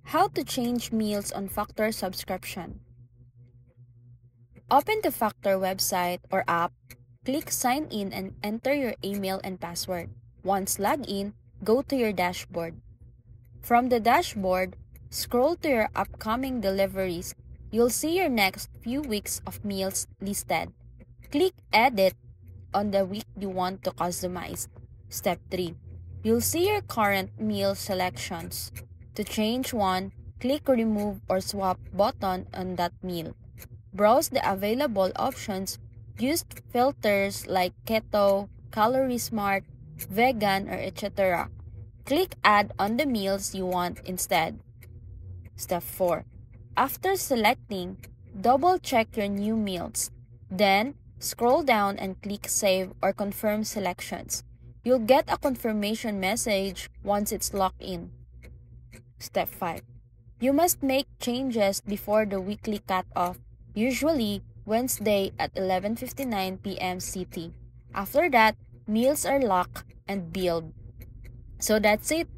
How to change meals on Factor subscription. Open the Factor website or app, click Sign In and enter your email and password. Once logged in, go to your dashboard. From the dashboard, scroll to your upcoming deliveries. You'll see your next few weeks of meals listed. Click Edit on the week you want to customize. Step 3. You'll see your current meal selections. To change one, click Remove or Swap button on that meal. Browse the available options. Use filters like Keto, Calorie Smart, Vegan, or etc. Click Add on the meals you want instead. Step 4. After selecting, double-check your new meals. Then, scroll down and click Save or Confirm selections. You'll get a confirmation message once it's locked in. Step 5. You must make changes before the weekly cutoff, usually Wednesday at 11:59 p.m. CT. After that, meals are locked and billed. So that's it.